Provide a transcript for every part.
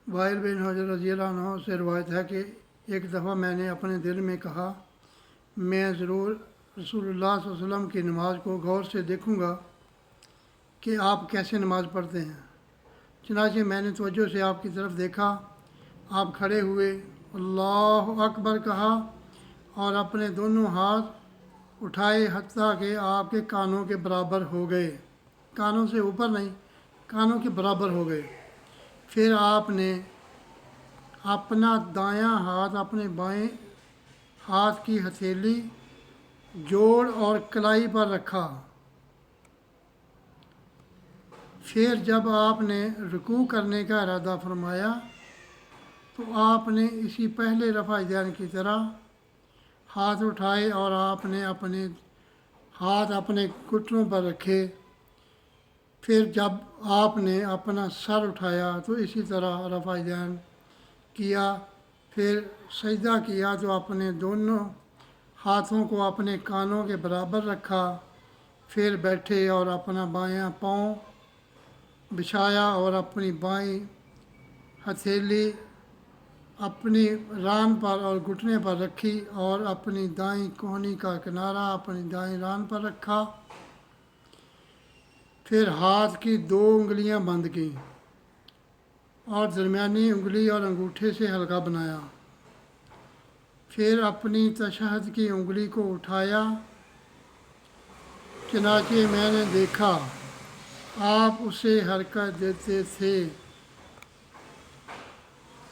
While बिन हजर रज़ी अल्लाह अन्हु से रवायत है कि एक दफ़ा मैंने अपने दिल में कहा, मैं ज़रूर रसूलुल्लाह सल्लल्लाहु अलैहि वसल्लम की नमाज़ को गौर से देखूँगा कि आप कैसे नमाज़ पढ़ते हैं। चनाचे मैंने तवज्जो से आपकी तरफ देखा। आप खड़े हुए, अल्लाह अकबर कहा और अपने दोनों हाथ उठाए हत्ता कि आपके कानों के बराबर हो गए। कानों से ऊपर नहीं, कानों के बराबर हो गए। फिर आपने अपना दायां हाथ अपने बाएं हाथ की हथेली, जोड़ और कलाई पर रखा। फिर जब आपने रुकू करने का इरादा फरमाया तो आपने इसी पहले रफ़ा दैन की तरह हाथ उठाए और आपने अपने हाथ अपने घुटनों पर रखे। फिर जब आपने अपना सर उठाया तो इसी तरह रफ़ा दैन किया। फिर सजदा किया तो अपने दोनों हाथों को अपने कानों के बराबर रखा। फिर बैठे और अपना बायां पाँव बिछाया और अपनी बाईं हथेली अपनी रान पर और घुटने पर रखी और अपनी दाईं कोहनी का किनारा अपनी दाईं रान पर रखा। फिर हाथ की दो उंगलियां बंद की और दरमियानी उंगली और अंगूठे से हल्का बनाया। फिर अपनी तशहद की उंगली को उठाया। चनाचे मैंने देखा आप उसे हरकत देते थे,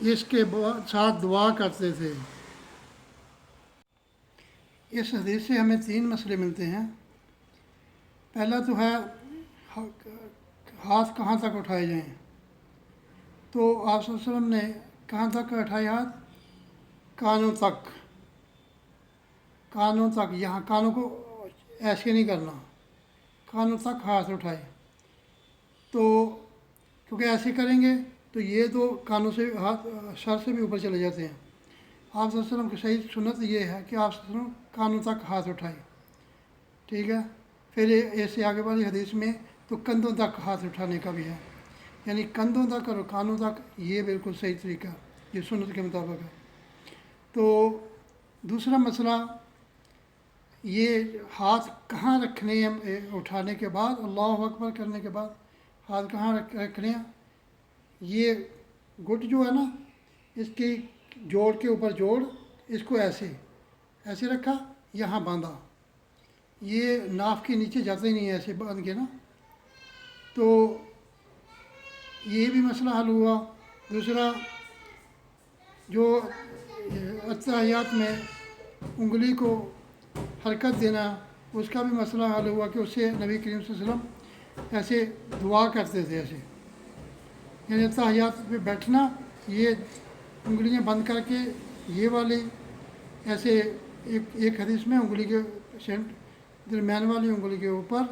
इसके साथ दुआ करते थे। इस हदीस से हमें तीन मसले मिलते हैं। पहला तो है हाथ कहाँ तक उठाए जाएं। तो आप सल्लल्लाहु अलैहि वसल्लम ने कहाँ तक उठाए हाथ? कानों तक। कानों तक, यहाँ कानों को ऐसे नहीं करना, कानों तक हाथ उठाए। तो क्योंकि ऐसे करेंगे तो ये तो कानों से हाथ सर से भी ऊपर चले जाते हैं। आप सल्लल्लाहु अलैहि वसल्लम की सही सुन्नत ये है कि आप सल्लल्लाहु अलैहि वसल्लम कानों तक हाथ उठाए। ठीक है। फिर ऐसे आगे वाली हदीस में तो कंधों तक हाथ उठाने का भी है, यानी कंधों तक और कानों तक, ये बिल्कुल सही तरीका ये सुन्नत के मुताबिक है। तो दूसरा मसला ये हाथ कहाँ रखने हैं उठाने के बाद, अल्लाह अकबर करने के बाद हाथ कहाँ रखने हैं। ये गुट जो है ना, इसकी जोड़ के ऊपर जोड़, इसको ऐसे ऐसे रखा, यहाँ बांधा, ये नाफ के नीचे जाता ही नहीं है, ऐसे बांध के ना। तो ये भी मसला हल हुआ। दूसरा जो अत्तहियात में उंगली को हरकत देना, उसका भी मसला हल हुआ कि उससे नबी करीम सल्लल्लाहु अलैहि वसल्लम ऐसे दुआ करते थे, ऐसे यानी अत्तहियात पे बैठना, ये उंगलियां बंद करके ये वाली ऐसे एक हदीस में उंगली के दरमियान वाली उंगली के ऊपर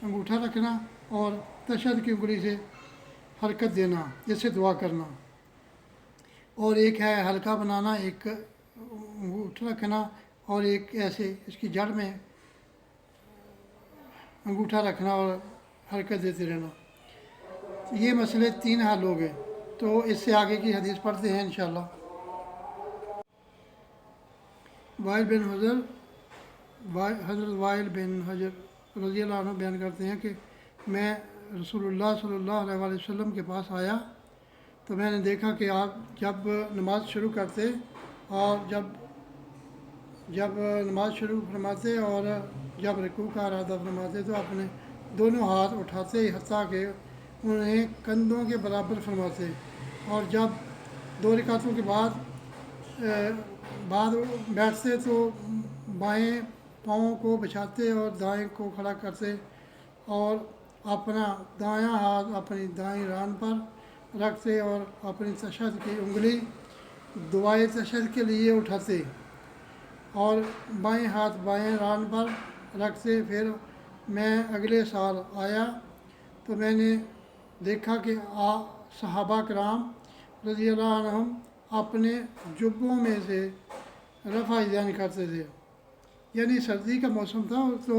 अंगूठा रखना और तशहद की उंगली से हरकत देना, जैसे दुआ करना। और एक है हल्का बनाना, एक अंगूठा रखना और एक ऐसे इसकी जड़ में अंगूठा रखना और हरकत देते रहना। तो ये मसले तीन हल हो गए। तो इससे आगे की हदीस पढ़ते हैं इंशाअल्लाह। वाइल बिन हजर हज़रत वाइल बिन हजर रज़ी अल्लाह अन्हु बयान करते हैं कि मैं रसूलुल्लाह सल्लल्लाहु अलैहि वसल्लम के पास आया तो मैंने देखा कि आप जब नमाज़ शुरू करते और जब नमाज़ शुरू फरमाते और जब रुकू का इरादा फरमाते तो अपने दोनों हाथ उठाते हत्ता के उन्हें कंधों के बराबर फरमाते, और जब दो रकातों के बाद बैठते तो बाएं पाँव को बिछाते और दाएं को खड़ा करते और अपना दायां हाथ अपनी दाईं रान पर रखते और अपनी तशहद की उंगली दुआए तशहद के लिए उठाते और बाएं हाथ बाएं रान पर रखते। फिर मैं अगले साल आया तो मैंने देखा कि सहाबा कराम रज़ी अल्लाह अन्हुम अपने जुब्बों में से रफ़ा दैन करते थे, यानी सर्दी का मौसम था तो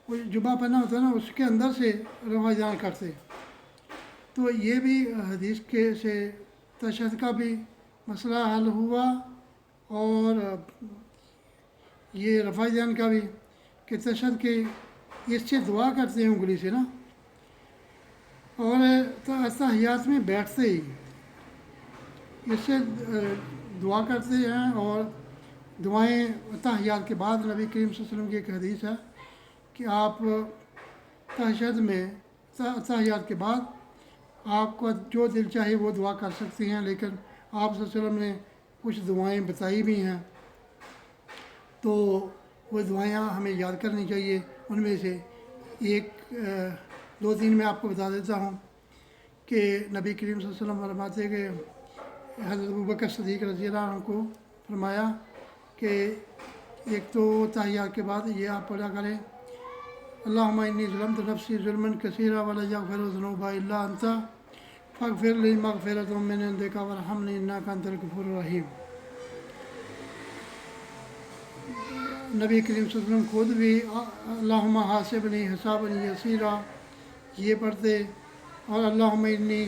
वो जुब्बा पहना होता है ना, उसके अंदर से रफ़ा दैन करते। तो تو یہ بھی حدیث کے سے تشہد کا بھی مسئلہ حل ہوا، اور یہ رفع دین کا بھی، کہ تشہد کے اس سے دعا کرتے ہیں انگلی سے نا، اور تحیات میں بیٹھتے ہی اس سے دعا کرتے ہیں، اور دعائیں تحیات کے بعد نبی کریم صلی اللہ علیہ وسلم کی ایک حدیث ہے کہ آپ تشہد میں تحیات کے بعد آپ کو جو دل چاہے وہ دعا کر سکتے ہیں، لیکن آپ صلی اللہ علیہ وسلم نے کچھ دعائیں بتائی بھی ہیں، تو وہ دعائیں ہمیں یاد کرنی چاہیے۔ ان میں سے ایک دو تین میں آپ کو بتا دیتا ہوں کہ نبی کریم صلی اللہ علیہ وسلم فرماتے کہ حضرت ابوبکر صدیق رضی اللہ عنہ کو فرمایا کہ ایک تو تحیات کے بعد یہ آپ پڑھا کریں، اللہم انی ظلمت نفسی ظلما کثیرا ولا یغفر الذنوب الا انت فاغفر لی مغفرۃ من عندک وارحمنی انک انت الغفور الرحیم۔ نبی کریم صلی اللہ علیہ وسلم خود بھی اللہم حاسبنی حسابا یسیرا یہ پڑھتے، اور اللہم انی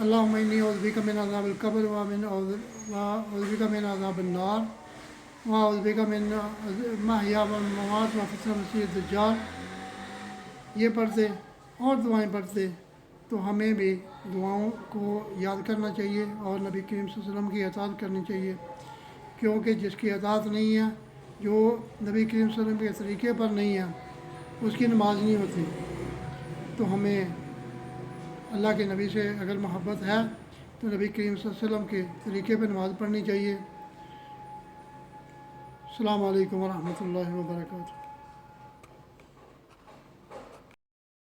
اعوذ بک من عذاب القبر واعوذ بک من عذاب النار واعوذ بک من محیا والممات وفتنة المسیح الدجال، یہ پڑھتے اور دعائیں پڑھتے۔ تو ہمیں بھی دعاؤں کو یاد کرنا چاہیے اور نبی کریم صلی اللہ علیہ وسلم کی اطاعت کرنی چاہیے، کیونکہ جس کی اطاعت نہیں ہے، جو نبی کریم صلی اللہ علیہ وسلم کے طریقے پر نہیں ہے، اس کی نماز نہیں ہوتی۔ تو ہمیں اللہ کے نبی سے اگر محبت ہے تو نبی کریم صلی اللہ علیہ وسلم کے طریقے پہ نماز پڑھنی چاہیے۔ السلام علیکم ورحمۃ اللہ وبرکاتہ۔